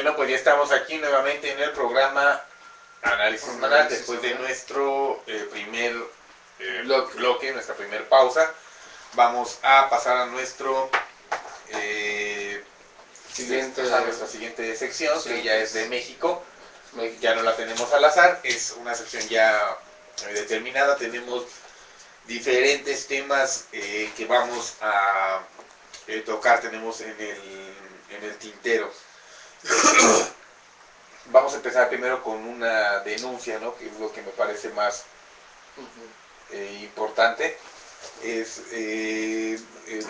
Bueno, pues ya estamos aquí nuevamente en el programa Análisis Semanal, después de nuestro primer bloque, nuestra primer pausa. Vamos a pasar a nuestro nuestra siguiente sección, que ya es de México. Ya no la tenemos al azar, es una sección ya determinada. Tenemos diferentes temas que vamos a tocar, tenemos en el tintero. Vamos a empezar primero con una denuncia, ¿no? Que es lo que me parece más importante. Es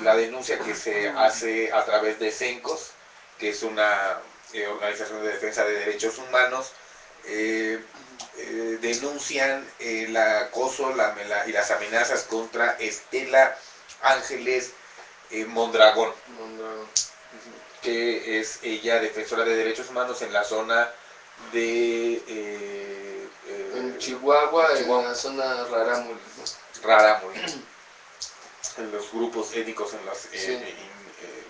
la denuncia que se hace a través de CENCOS, que es una organización de defensa de derechos humanos. Denuncian el acoso y las amenazas contra Estela Ángeles Mondragón, que es ella defensora de derechos humanos en la zona de en Chihuahua, en la zona Rarámuri, en los grupos étnicos, en los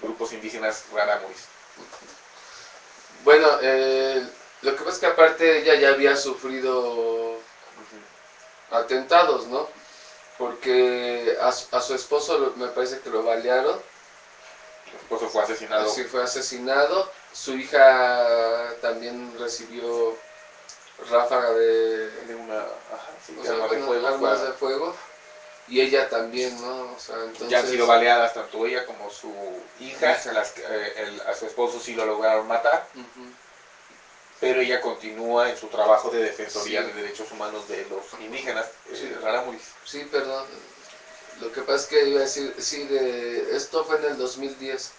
grupos indígenas rarámuris. Bueno, lo que pasa es que aparte ella ya había sufrido atentados, ¿no? Porque a su esposo me parece que lo balearon. Su esposo fue asesinado. Sí, fue asesinado. Su hija también recibió ráfaga de armas de fuego. Y ella también, ¿no? O sea, entonces, ya han sido baleadas tanto ella como su hija. A su esposo sí lo lograron matar. Pero ella continúa en su trabajo de defensoría de derechos humanos de los indígenas rarámuris. Sí, perdón. Lo que pasa es que iba a decir, esto fue en el 2010.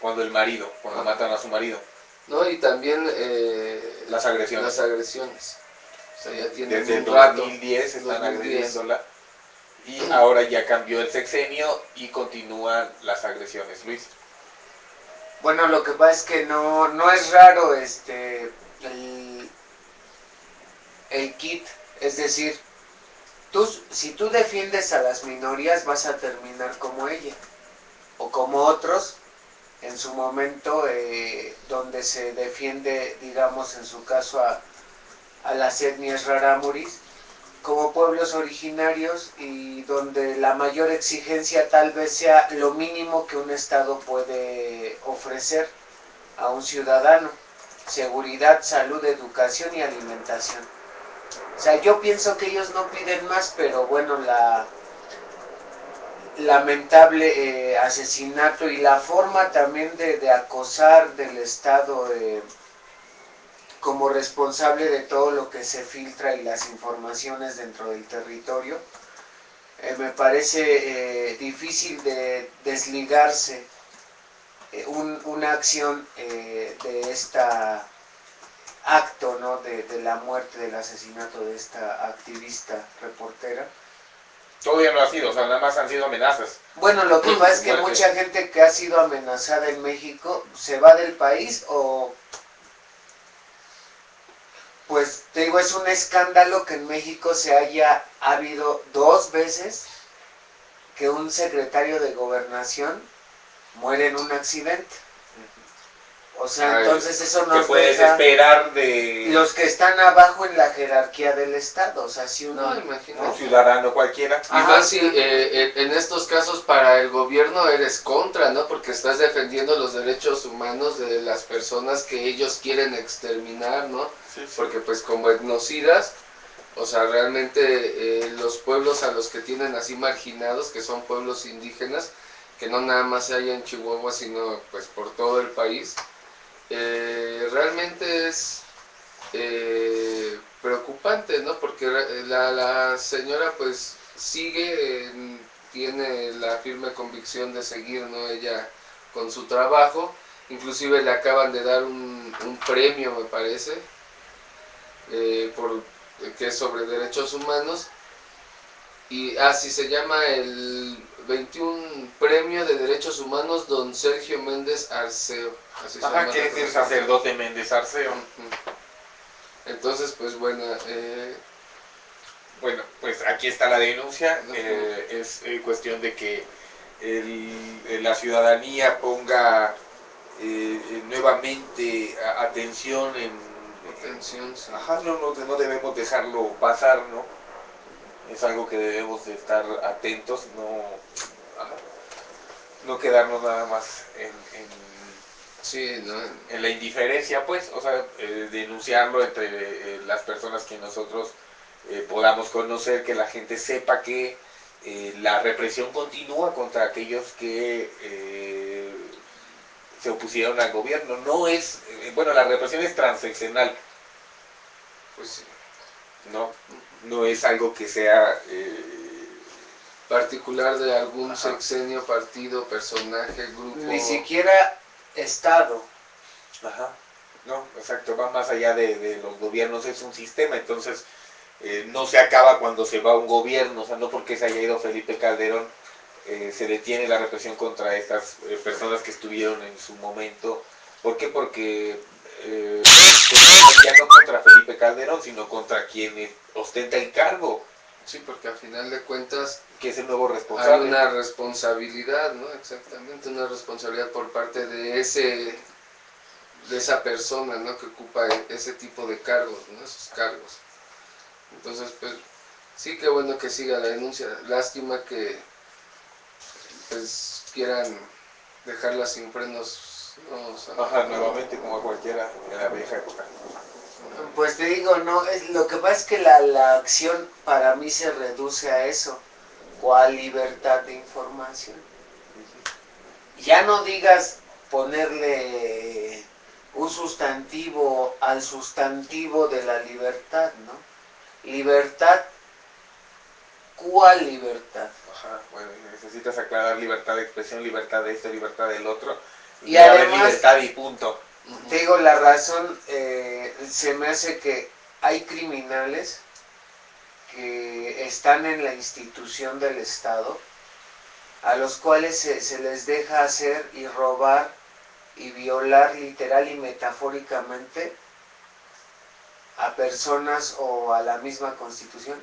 Cuando matan a su marido. No, y también las agresiones. O sea, ya tienen desde el 2010 están agrediéndola. Y ahora ya cambió el sexenio y continúan las agresiones. Luis. Bueno, lo que pasa es que no es raro el kit, es decir, si tú defiendes a las minorías vas a terminar como ella o como otros en su momento, donde se defiende, digamos en su caso a las etnias rarámuris como pueblos originarios, y donde la mayor exigencia tal vez sea lo mínimo que un estado puede ofrecer a un ciudadano: seguridad, salud, educación y alimentación. O sea, yo pienso que ellos no piden más, pero bueno, lamentable asesinato y la forma también de acosar del Estado como responsable de todo lo que se filtra y las informaciones dentro del territorio, me parece difícil de desligarse una acción de esta acto, ¿no? de la muerte, del asesinato de esta activista reportera. Todavía no ha sido, o sea, nada más han sido amenazas. Bueno, lo que pasa es que mucha gente que ha sido amenazada en México se va del país, o pues te digo, es un escándalo que en México ha habido 2 veces que un secretario de gobernación muere en un accidente. O sea, entonces eso no puedes esperar de los que están abajo en la jerarquía del Estado. O sea, si un ciudadano cualquiera. Y más si en estos casos para el gobierno eres contra, ¿no? Porque estás defendiendo los derechos humanos de las personas que ellos quieren exterminar, ¿no? Sí. Porque pues como etnocidas, o sea, realmente los pueblos a los que tienen así marginados, que son pueblos indígenas, que no nada más hay en Chihuahua, sino pues por todo el país, realmente es preocupante, ¿no? Porque la señora pues tiene la firme convicción de seguir, ¿no? Ella con su trabajo, inclusive le acaban de dar un premio, me parece, que es sobre derechos humanos, y así se llama el 21 Premio de Derechos Humanos Don Sergio Méndez Arceo. Así que es el sacerdote Méndez Arceo. Entonces, pues bueno, pues aquí está la denuncia. Es cuestión de que la ciudadanía ponga nuevamente atención en... Atención, sí. Ajá, no debemos dejarlo pasar, ¿no? Es algo que debemos de estar atentos, ajá, no quedarnos nada más Sí, ¿no? en la indiferencia, pues, o sea, denunciarlo entre las personas que nosotros podamos conocer, que la gente sepa que la represión continúa contra aquellos que se opusieron al gobierno. No es, bueno, la represión es transeccional, Pues sí. no es algo que sea Particular de algún ajá, sexenio, partido, personaje, grupo. Ni siquiera Estado. ajá, no, exacto, va más allá de los gobiernos, es un sistema, entonces no se acaba cuando se va un gobierno, o sea, no porque se haya ido Felipe Calderón se detiene la represión contra estas personas que estuvieron en su momento. ¿Por qué? Porque ya no contra Felipe Calderón, sino contra quien ostenta el cargo. Sí, porque al final de cuentas que es el nuevo responsable. hay una responsabilidad, ¿no? Exactamente, una responsabilidad por parte de esa persona, ¿no? Que ocupa ese tipo de cargos, ¿no? Esos cargos. Entonces, pues, sí, qué bueno que siga la denuncia. Lástima que, pues, quieran dejarla sin frenos, ¿no? O sea, ajá, nuevamente como a cualquiera de la vieja época. Pues te digo, no, lo que pasa es que la acción para mí se reduce a eso. ¿Cuál libertad de información? Ya no digas ponerle un sustantivo al sustantivo de la libertad, ¿no? Libertad, ¿cuál libertad? Ajá, bueno, necesitas aclarar libertad de expresión, libertad de esto, libertad del otro. Y Debe haber además, libertad y punto. te digo, la razón se me hace que hay criminales que están en la institución del Estado, a los cuales se les deja hacer y robar y violar literal y metafóricamente a personas o a la misma Constitución.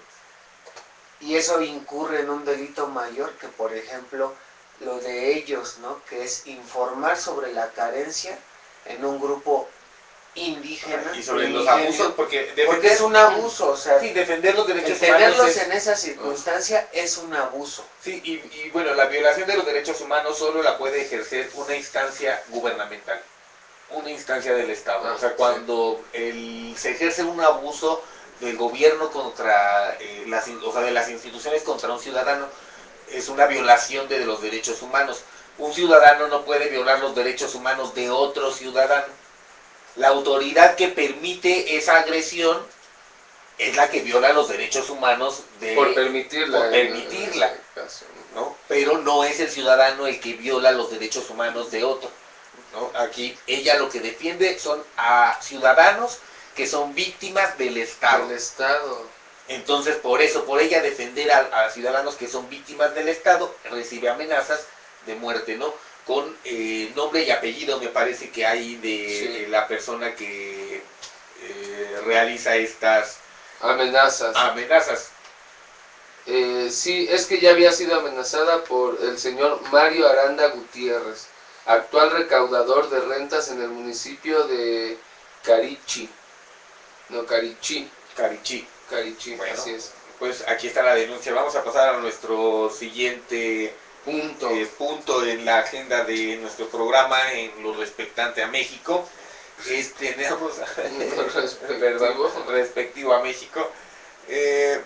Y eso incurre en un delito mayor que, por ejemplo, lo de ellos, ¿no? Que es informar sobre la carencia en un grupo indígena. Y sobre los indigenio, abusos, porque es un abuso, o sea, sí, defender los el derechos tenerlos humanos en esa circunstancia es un abuso. Sí, y bueno, la violación de los derechos humanos solo la puede ejercer una instancia gubernamental, una instancia del Estado. O sea, cuando se ejerce un abuso del gobierno contra, o sea, de las instituciones contra un ciudadano, es una violación de los derechos humanos. Un ciudadano no puede violar los derechos humanos de otro ciudadano. La autoridad que permite esa agresión es la que viola los derechos humanos por permitirla. Por permitirla. En ese caso, ¿no? Pero no es el ciudadano el que viola los derechos humanos de otro. ¿no? Aquí ella lo que defiende son a ciudadanos que son víctimas del Estado. Del Estado. Entonces, por eso, por ella defender a ciudadanos que son víctimas del Estado, recibe amenazas de muerte, ¿no? Con nombre y apellido, me parece que hay de la persona que realiza estas amenazas. Sí, es que ya había sido amenazada por el señor Mario Aranda Gutiérrez, actual recaudador de rentas en el municipio de Carichí. No, Carichí. Carichí, bueno, así es. Pues aquí está la denuncia. Vamos a pasar a nuestro siguiente punto en la agenda de nuestro programa en lo respectante a México. Tenemos respectivo a México.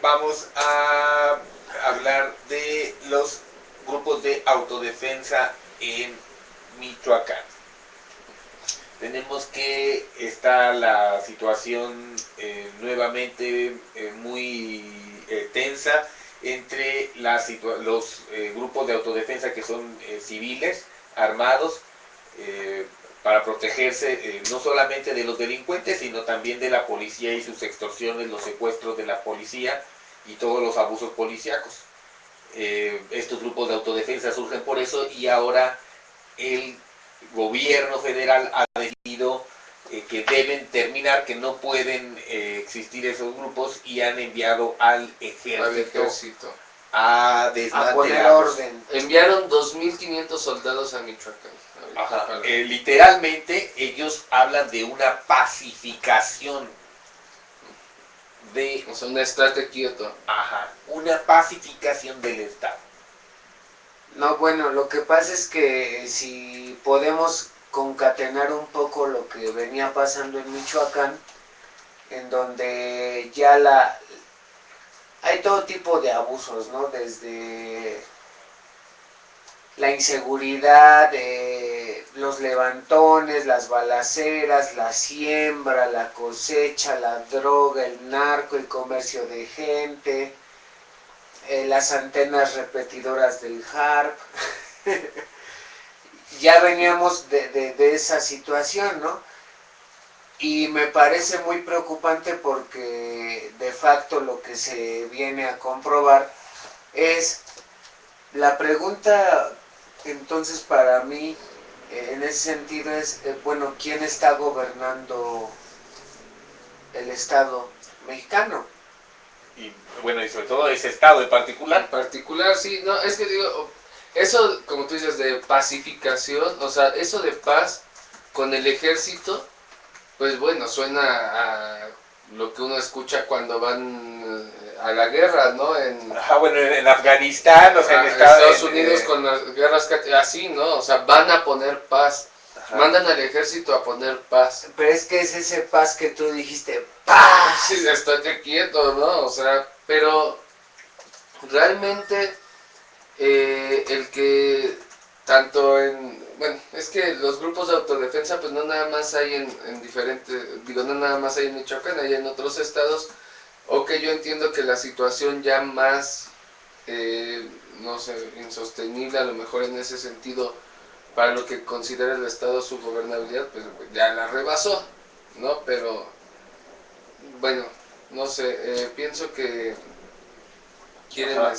Vamos a hablar de los grupos de autodefensa en Michoacán. Tenemos que está la situación nuevamente muy tensa entre los grupos de autodefensa que son civiles, armados, para protegerse no solamente de los delincuentes, sino también de la policía y sus extorsiones, los secuestros de la policía y todos los abusos policíacos. Estos grupos de autodefensa surgen por eso y ahora el gobierno federal ha decidido que deben terminar, que no pueden existir esos grupos y han enviado al ejército a poner desmantelarlos. orden. Enviaron 2.500 soldados a Michoacán. Ajá. Literalmente ellos hablan de una pacificación de, O sea, un estate quieto. ajá, una pacificación del Estado. No, bueno, lo que pasa es que si podemos concatenar un poco lo que venía pasando en Michoacán, en donde ya hay todo tipo de abusos, ¿no? Desde la inseguridad, los levantones, las balaceras, la siembra, la cosecha, la droga, el narco, el comercio de gente, las antenas repetidoras del HARP. Ya veníamos de esa situación, ¿no? Y me parece muy preocupante porque de facto lo que se viene a comprobar es la pregunta. Entonces para mí en ese sentido es, bueno, ¿quién está gobernando el Estado mexicano? Y bueno, y sobre todo ese Estado en particular. En particular, sí, no, es que digo, eso, como tú dices, de pacificación, o sea, eso de paz con el ejército, pues bueno, suena a lo que uno escucha cuando van a la guerra, ¿no? Ajá, bueno, en Afganistán, o sea, en Estados Unidos con las guerras así, ¿no? O sea, van a poner paz. ajá. Mandan al ejército a poner paz. Pero es que es ese paz que tú dijiste, ¡paz! Sí, estate quieto, ¿no? O sea, pero realmente el que tanto en, bueno, es que los grupos de autodefensa pues no nada más hay en diferentes, digo, no nada más hay en Michoacán, hay en otros estados, o que yo entiendo que la situación ya más, no sé, insostenible a lo mejor en ese sentido, para lo que considera el estado su gobernabilidad, pues ya la rebasó, ¿no? Pero, bueno, no sé, pienso que quieren, Ajá.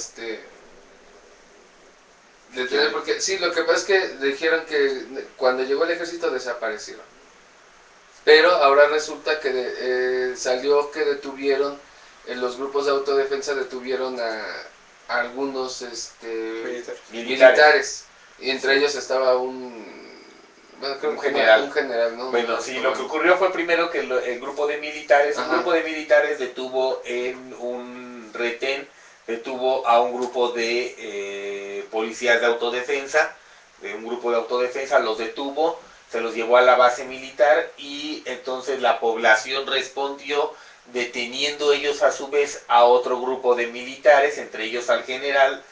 detener, porque sí, lo que pasa es que dijeron que cuando llegó el ejército desaparecieron. Pero ahora resulta que salió que detuvieron, en los grupos de autodefensa detuvieron a algunos militares. Y entre ellos estaba bueno, creo Un general. un general, ¿no? Bueno, sí, lo que ocurrió fue primero que el grupo de militares, Ajá. un grupo de militares detuvo en un retén, detuvo a un grupo de policías de autodefensa, de un grupo de autodefensa, los detuvo, se los llevó a la base militar y entonces la población respondió deteniendo ellos a su vez a otro grupo de militares, entre ellos al general.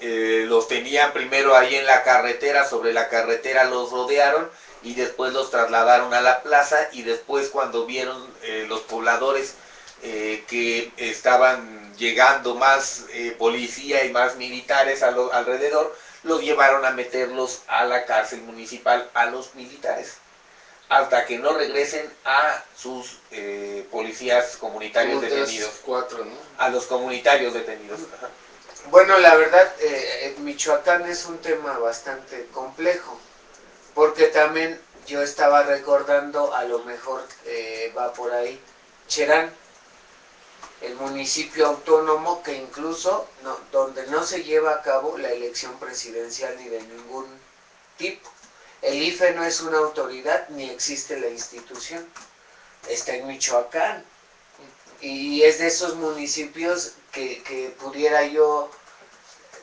Los tenían primero ahí en la carretera, sobre la carretera los rodearon y después los trasladaron a la plaza y después cuando vieron los pobladores que estaban llegando más policía y más militares alrededor, los llevaron a meterlos a la cárcel municipal a los militares hasta que no regresen a sus policías comunitarios detenidos. 4, ¿no? A los comunitarios detenidos. Bueno, la verdad, Michoacán es un tema bastante complejo, porque también yo estaba recordando, a lo mejor va por ahí, Cherán, el municipio autónomo que incluso donde no se lleva a cabo la elección presidencial ni de ningún tipo. El IFE no es una autoridad ni existe la institución, está en Michoacán y es de esos municipios que pudiera yo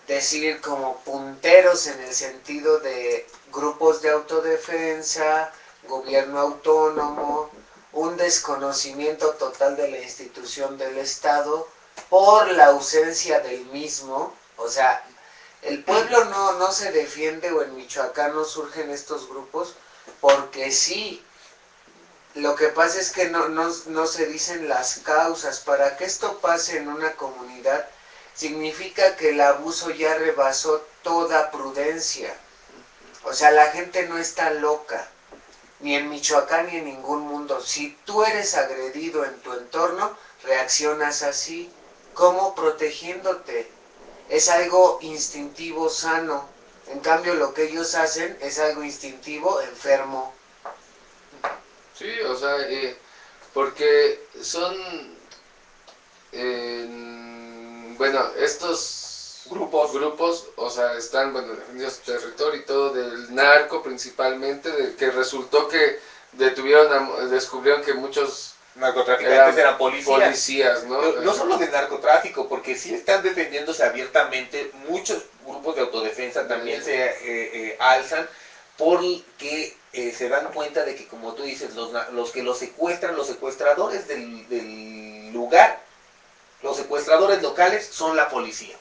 decir como punteros en el sentido de grupos de autodefensa, gobierno autónomo, un desconocimiento total de la institución del Estado por la ausencia del mismo. O sea, el pueblo no se defiende, o en Michoacán no surgen estos grupos porque sí. Lo que pasa es que no se dicen las causas. Para que esto pase en una comunidad significa que el abuso ya rebasó toda prudencia. O sea, la gente no está loca, ni en Michoacán ni en ningún mundo. Si tú eres agredido en tu entorno, reaccionas así. ¿Cómo? Protegiéndote. Es algo instintivo, sano. En cambio, lo que ellos hacen es algo instintivo, enfermo. Sí, o sea, porque son, bueno, estos grupos, o sea, están, bueno, defendiendo su territorio y todo, del narco principalmente, de que resultó que descubrieron que muchos narcotraficantes eran policías, ¿no? Pero no solo de narcotráfico, porque sí están defendiéndose abiertamente, muchos grupos de autodefensa también se alzan porque se dan cuenta de que, como tú dices, los que los secuestran, los secuestradores del lugar, los secuestradores locales son la policía.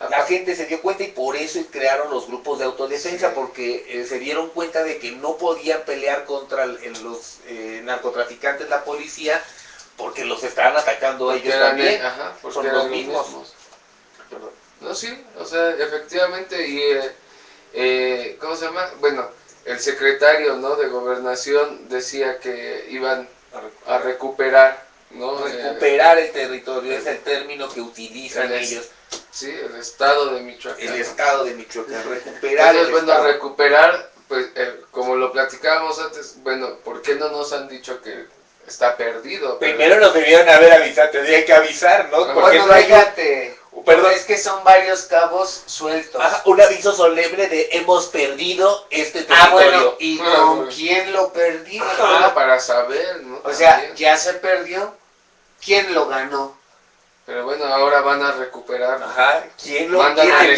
La gente se dio cuenta y por eso crearon los grupos de autodefensa, porque se dieron cuenta de que no podían pelear contra los narcotraficantes, la policía, porque los estaban atacando porque ellos también. porque son eran los mismos. Perdón. No, sí, o sea, efectivamente, y ¿cómo se llama? Bueno, el secretario, ¿no?, de Gobernación decía que iban a recuperar, ¿no? Recuperar el territorio, es el término que utilizan ellos. Sí, el estado de Michoacán. El estado de Michoacán, recuperar. Entonces, bueno, recuperar, pues, como lo platicábamos antes, bueno, ¿por qué no nos han dicho que está perdido? Primero nos debieron haber avisado, tendrían que avisar, ¿no? Porque bueno, fíjate, perdón, es que son varios cabos sueltos. Un aviso solemne de hemos perdido este territorio. Bueno, ¿y con quién lo perdimos? Para saber, ¿no? O sea, ya se perdió, ¿quién lo ganó? Pero bueno, ahora van a recuperar. ¿Quién lo mandan quiere?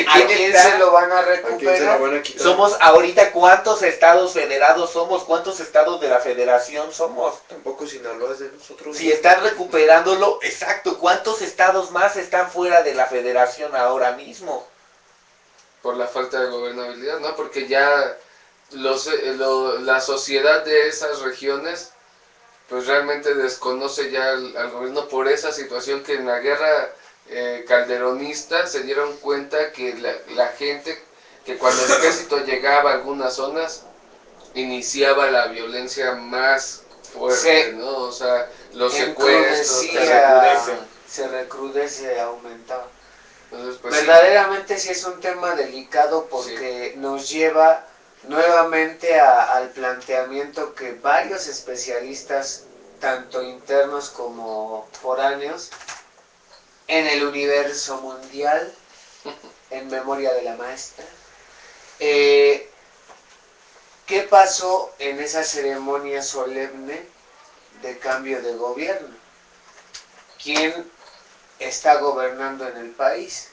¿A quién se lo van a recuperar? Somos ahorita, ¿cuántos estados federados somos? ¿Cuántos estados de la federación somos? Tampoco Sinaloa es de nosotros. Si están recuperándolo, exacto, ¿cuántos estados más están fuera de la federación ahora mismo? Por la falta de gobernabilidad, ¿no? Porque ya la sociedad de esas regiones pues realmente desconoce ya al gobierno por esa situación que en la guerra calderonista se dieron cuenta que la gente, que cuando el ejército llegaba a algunas zonas, iniciaba la violencia más fuerte, ¿no? O sea, los secuestros se recrudece, aumentaba. Entonces, pues, verdaderamente sí es un tema delicado porque nos lleva nuevamente al planteamiento que varios especialistas, tanto internos como foráneos, en el universo mundial, en memoria de la maestra, ¿qué pasó en esa ceremonia solemne de cambio de gobierno? ¿Quién está gobernando en el país?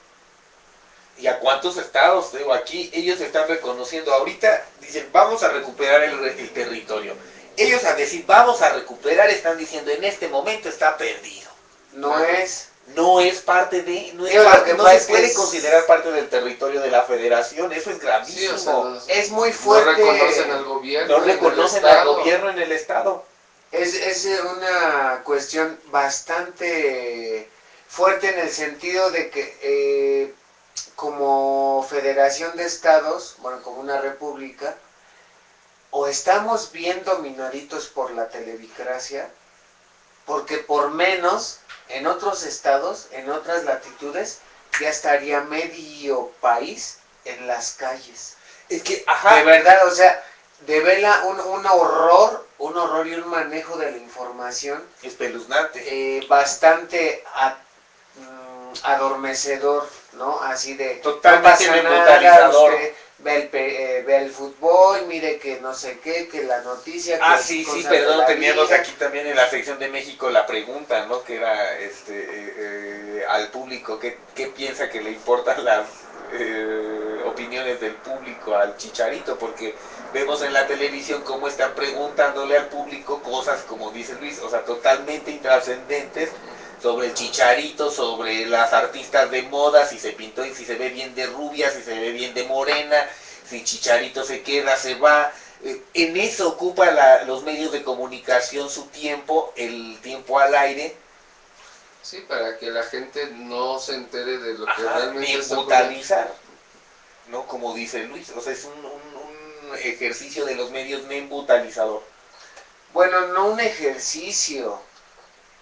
¿Y a cuántos estados? Digo, aquí ellos están reconociendo, ahorita dicen, vamos a recuperar el territorio. Ellos al decir, vamos a recuperar, están diciendo, en este momento está perdido. No es parte de, no se puede considerar parte del territorio de la federación, eso es gravísimo. Sí, o sea, es muy fuerte. No reconocen al gobierno. No reconocen al gobierno en el estado. Es una cuestión bastante fuerte en el sentido de que como federación de estados, bueno, como una república, o estamos bien dominaditos por la televicracia, porque por menos en otros estados, en otras latitudes, ya estaría medio país en las calles. Es que, de verdad, o sea, devela un horror y un manejo de la información espeluznante, bastante adormecedor, ¿no? Así de totalmente no pasa brutalizador. Nada, ve el fútbol, mire que no sé qué, que la noticia. Que sí, perdón, teníamos aquí también en la sección de México la pregunta, ¿no? Que era al público, ¿qué piensa que le importan las opiniones del público al Chicharito? Porque vemos en la televisión cómo están preguntándole al público cosas, como dice Luis, o sea, totalmente intrascendentes, sobre el Chicharito, sobre las artistas de moda, si se pintó y si se ve bien de rubia, si se ve bien de morena, si Chicharito se queda, se va. En eso ocupa los medios de comunicación su tiempo, el tiempo al aire. Sí, para que la gente no se entere de lo que realmente está brutalizar, ¿no? Como dice Luis, o sea, es un ejercicio de los medios brutalizador. Bueno, no un ejercicio.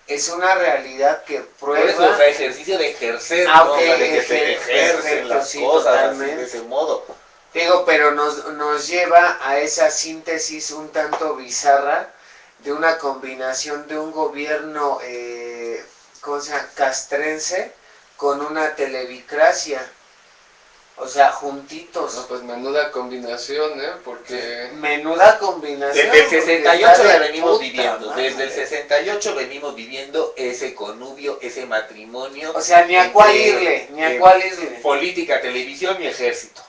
Es una realidad que prueba. Eso, o sea, ejercicio de ejercer, ¿no? O sea, de que se ejercen las cosas así, de ese modo. Digo, pero nos lleva a esa síntesis un tanto bizarra de una combinación de un gobierno, ¿cómo se llama?, castrense, con una televicracia. O sea, juntitos. No, pues menuda combinación, porque... Menuda combinación. Desde el porque 68 está la de venimos puta viviendo. madre. Desde el 68 venimos viviendo ese connubio, ese matrimonio. O sea, ni a cuál irle, ni a cuál irle. Política, televisión y ejército.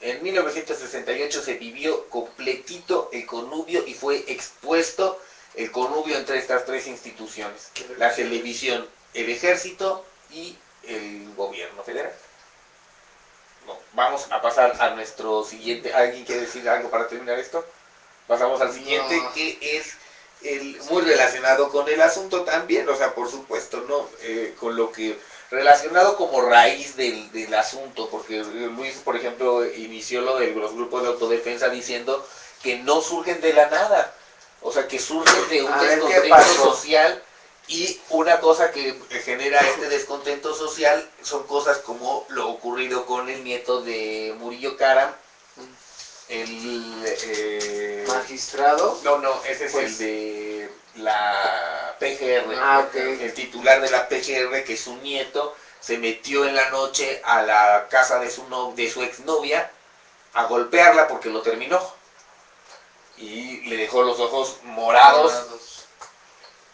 En 1968 se vivió completito el connubio y fue expuesto el connubio entre estas tres instituciones. La televisión, el ejército y el gobierno federal. No, vamos a pasar a nuestro siguiente. ¿Alguien quiere decir algo para terminar esto? Pasamos al siguiente, No. que es muy relacionado con el asunto también, o sea, por supuesto, ¿no? Con lo que, relacionado como raíz del asunto, porque Luis, por ejemplo, inició lo de los grupos de autodefensa diciendo que no surgen de la nada, o sea, que surgen de un A ver, ¿qué descontento pasó? social, y una cosa que genera este descontento social son cosas como lo ocurrido con el nieto de Murillo Karam, el magistrado. no, ese es Pues, el de la PGR. Ah, ok. El titular de la PGR, que es su nieto, se metió en la noche a la casa de su exnovia a golpearla porque lo terminó. Y le dejó los ojos morados.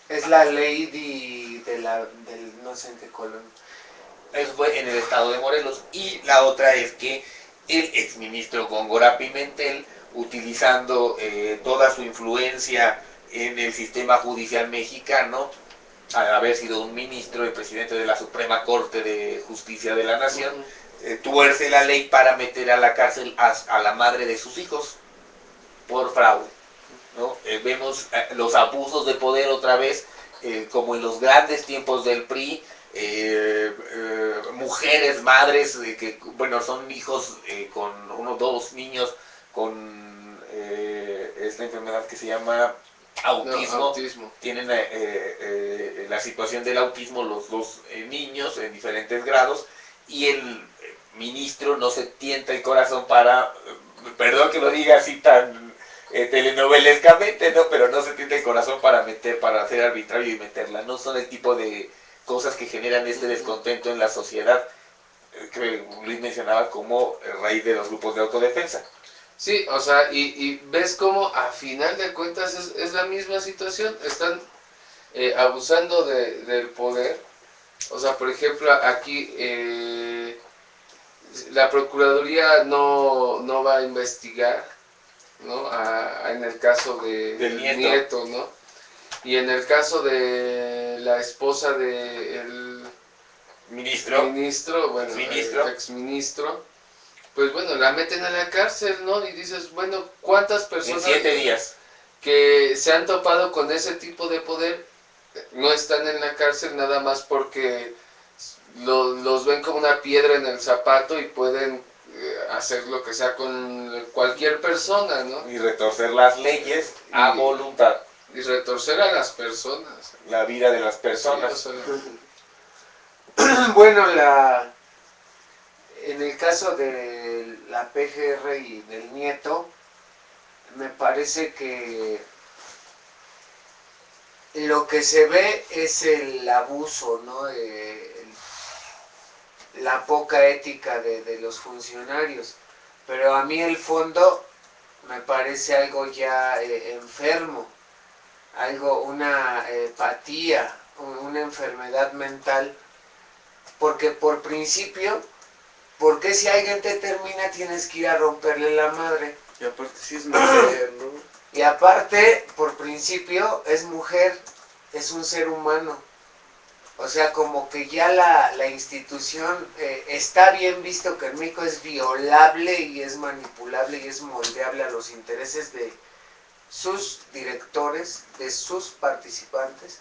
Es la ley del no sé en qué colonia. Eso fue en el estado de Morelos. Y la otra es que el exministro Góngora Pimentel, utilizando toda su influencia en el sistema judicial mexicano, al haber sido un ministro, el presidente de la Suprema Corte de Justicia de la Nación, tuerce la ley para meter a la cárcel a la madre de sus hijos por fraude, ¿no? Vemos los abusos de poder otra vez, como en los grandes tiempos del PRI, mujeres, madres, que bueno, son hijos con dos niños con esta enfermedad que se llama autismo. No, autismo. Tienen la situación del autismo los dos niños en diferentes grados, y el ministro no se tienta el corazón para, perdón que lo diga así tan telenovelescamente, ¿no? Pero no se tienta el corazón para hacer arbitrario y meterla. No son el tipo de cosas que generan este descontento en la sociedad, que Luis mencionaba como raíz de los grupos de autodefensa. Sí, o sea, y ves cómo a final de cuentas es la misma situación, están abusando del poder. O sea, por ejemplo, aquí la Procuraduría no va a investigar, ¿no? En el caso del nieto, ¿no? Y en el caso de la esposa del ministro, bueno, exministro, pues bueno, la meten a la cárcel, ¿no? Y dices, bueno, ¿cuántas personas En 7 días que se han topado con ese tipo de poder no están en la cárcel nada más porque los ven como una piedra en el zapato y pueden hacer lo que sea con cualquier persona, ¿no? y retorcer las leyes a voluntad? Y retorcer a las personas. La vida de las personas. Sí, o sea, Bueno, en el caso de la PGR y del nieto, me parece que lo que se ve es el abuso, ¿no? La poca ética de los funcionarios. Pero a mí el fondo me parece algo ya enfermo, una apatía, una enfermedad mental, porque por principio, ¿por qué si alguien te termina tienes que ir a romperle la madre? Y aparte sí es mujer, ¿no? Y aparte, por principio, es mujer, es un ser humano. O sea, como que ya la institución está bien visto que en México es violable y es manipulable y es moldeable a los intereses de sus directores, de sus participantes.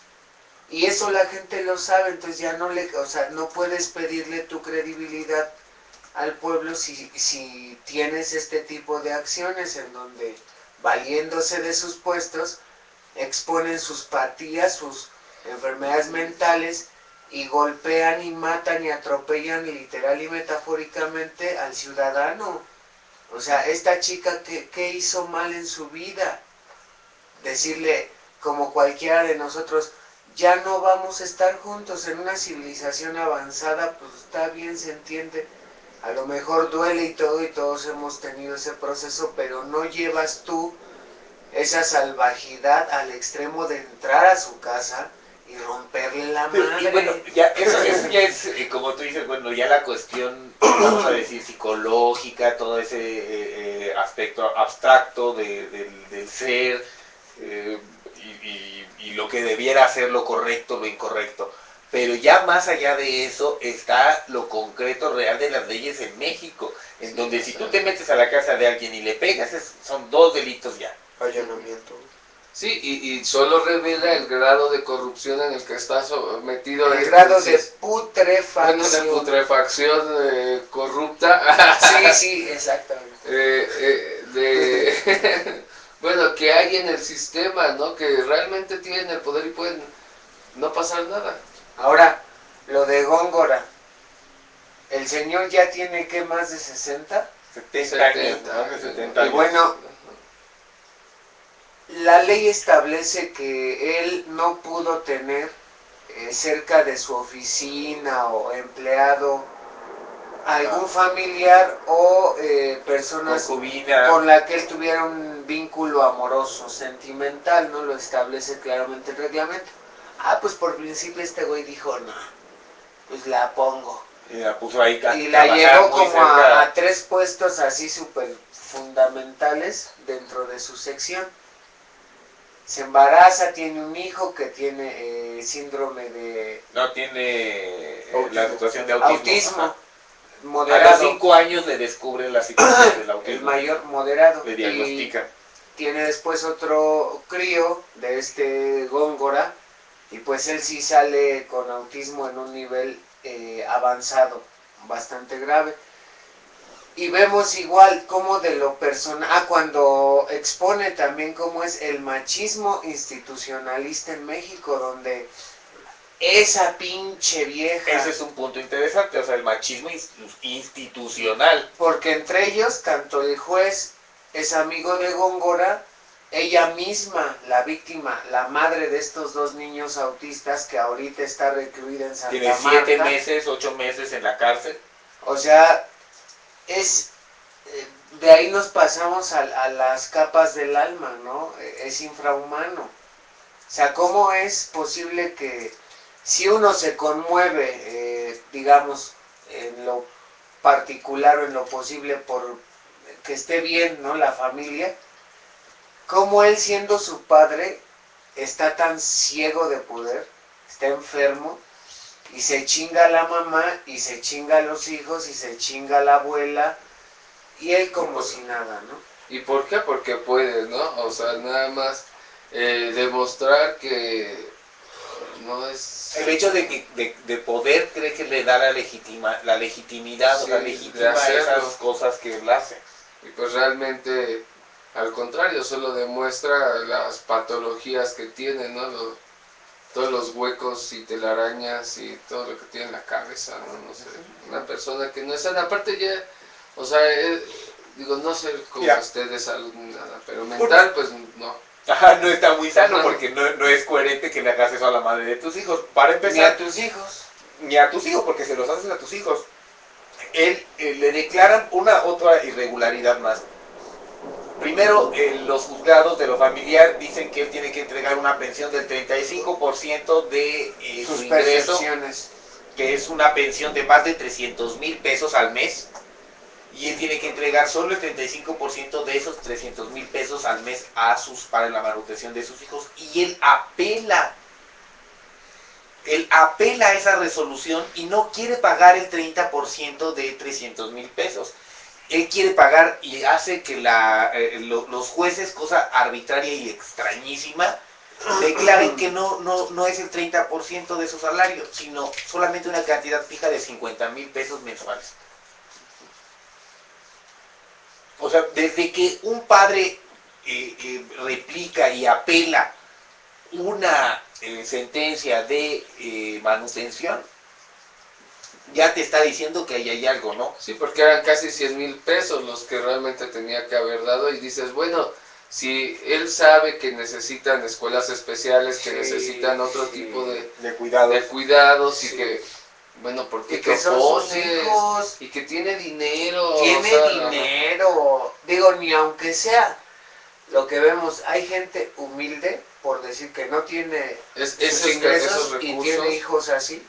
Y eso la gente lo sabe, entonces ya no puedes pedirle tu credibilidad al pueblo si tienes este tipo de acciones en donde, valiéndose de sus puestos, exponen sus patías, sus enfermedades mentales, y golpean y matan y atropellan literal y metafóricamente al ciudadano. O sea, esta chica, ¿qué hizo mal en su vida? Decirle, como cualquiera de nosotros, ya no vamos a estar juntos. En una civilización avanzada, pues está bien, se entiende. A lo mejor duele y todo, y todos hemos tenido ese proceso, pero no llevas tú esa salvajidad al extremo de entrar a su casa y romperle la madre. Y bueno, ya, eso ya es, como tú dices, bueno, ya la cuestión, vamos a decir, psicológica, todo ese aspecto abstracto del ser, y lo que debiera ser lo correcto, lo incorrecto. Pero ya más allá de eso está lo concreto real de las leyes en México, en Sí, donde o si sea, tú te metes a la casa de alguien y le pegas, son 2 delitos ya. Allanamiento. sí, y solo revela el grado de corrupción en el que está sometido El grado de bueno, de putrefacción. putrefacción corrupta. Sí, sí, exactamente. Bueno, que hay en el sistema, ¿no? Que realmente tienen el poder y pueden no pasar nada. Ahora, lo de Góngora. El señor ya tiene, ¿qué? Más de 60. 70 años, 70 más de años, 70 Y años. bueno, la ley establece que él no pudo tener cerca de su oficina o empleado algún familiar o personas Concubina. con la que él tuviera un vínculo amoroso, sentimental, ¿no? Lo establece claramente el reglamento. Ah, pues por principio este güey dijo, no, pues la pongo. Y la puso ahí Y la trabajaba llevó muy como a cerca. 3 puestos así súper fundamentales dentro de su sección. Se embaraza, tiene un hijo que tiene síndrome de No tiene la Autismo. situación de autismo Ajá. A los moderado, 5 años le descubren la situación del el autismo. mayor moderado. Le Y diagnostican. tiene después otro crío de este Góngora, y pues él sí sale con autismo en un nivel avanzado, bastante grave. Y vemos igual como de lo personal, cuando expone también cómo es el machismo institucionalista en México, donde esa pinche vieja, Ese es un punto interesante, o sea, el machismo institucional. porque entre ellos, tanto el juez es amigo de Góngora, ella misma, la víctima, la madre de estos 2 niños autistas que ahorita está recluida en Santa Tiene Marta. 7 meses, 8 meses en la cárcel. O sea, es de ahí nos pasamos a las capas del alma, ¿no? Es infrahumano. O sea, ¿cómo es posible que si uno se conmueve, digamos, en lo particular o en lo posible por que esté bien, ¿no? La familia, cómo él siendo su padre está tan ciego de poder, está enfermo, y se chinga a la mamá, y se chinga a los hijos, y se chinga a la abuela, y él como si nada, ¿no? ¿Y por qué? Porque puede, ¿no? O sea, nada más demostrar que no es... El hecho de poder cree que le da la legitimidad, Sí, o sea, de legitima hacerlo. esas cosas que él hace. Y pues realmente, al contrario, solo demuestra las patologías que tiene, ¿no? Todos los huecos y telarañas y todo lo que tiene en la cabeza, ¿no? No sé, una persona que no es sana. Aparte ya, o sea, digo, no sé cómo Ya. esté de salud ni nada, pero mental, pues no. Ajá, no está muy sano porque no es coherente que le hagas eso a la madre de tus hijos. Para Ni a empezar, tus hijos. ni a tus hijos, porque se los haces a tus hijos. Él le declaran una otra irregularidad más. Primero, los juzgados de lo familiar dicen que él tiene que entregar una pensión del 35% de Sus su ingreso, percepciones. que es una pensión de más de 300,000 pesos al mes, y él tiene que entregar solo el 35% de esos 300,000 pesos al mes para la manutención de sus hijos, y él apela a esa resolución y no quiere pagar el 30% de 300,000 pesos. Él quiere pagar y hace que los jueces, cosa arbitraria y extrañísima, declaren que no es el 30% de su salario, sino solamente una cantidad fija de 50,000 pesos mensuales. O sea, desde que un padre replica y apela una sentencia de manutención, ya te está diciendo que ahí hay algo, ¿no? Sí, porque eran casi 100,000 pesos los que realmente tenía que haber dado y dices, bueno, Si él sabe que necesitan escuelas especiales, que Sí, necesitan otro sí. tipo De cuidado. de cuidados Sí. y que, bueno, ¿por qué Y te que son sus opones? hijos. Y que tiene dinero. Tiene o sea, dinero. Digo, ni aunque sea lo que vemos, hay gente humilde, por decir que no tiene sus esos ingresos y recursos. tiene hijos así,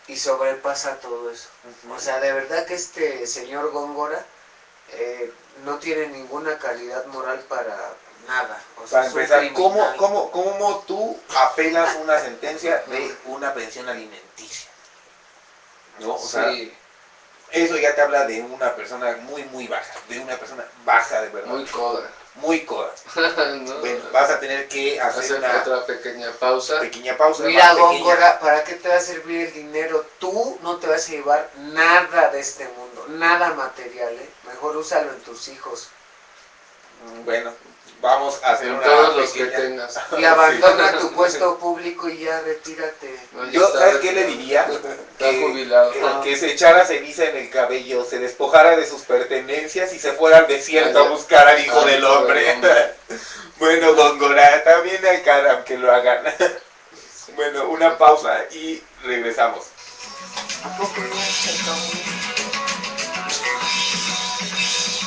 y sobrepasa todo eso. Ujú. O sea, de verdad que este señor Góngora no tiene ninguna calidad moral para nada. O sea, Para es un empezar, criminal. ¿cómo tú apelas una sentencia de una pensión alimenticia? ¿No? O sea, Sí, eso ya te habla de una persona muy, muy baja, de una persona baja de verdad, muy coda. muy coda. ¿no? Bueno, vas a tener que hacer Hacer una otra pequeña pausa. pequeña pausa. Mira, más pequeña. Góngora, ¿para qué te va a servir el dinero? Tú no te vas a llevar nada de este mundo, nada material, ¿eh? Mejor úsalo en tus hijos. Bueno, vamos a hacer En una todos los que pequeña... tengas. Y abandona tu puesto público y ya retírate. No, ya Yo, está ¿sabes qué le retirado. diría? Está jubilado. Que se echara ceniza en el cabello, se despojara de sus pertenencias y se fuera al desierto a buscar al Hijo del Hombre. Bueno, Góngora, también al Karam que lo hagan. Bueno, una pausa y regresamos. ¿A poco no se acabó?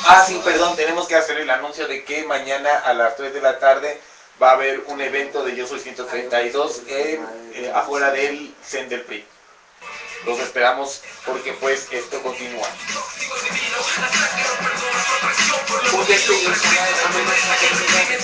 Ah, sí, perdón, tenemos que hacer el anuncio de que mañana a las 3 de la tarde va a haber un evento de Yo Soy 132 afuera del Sender Prix. Los esperamos porque pues esto continúa. Porque estoy en amenaza de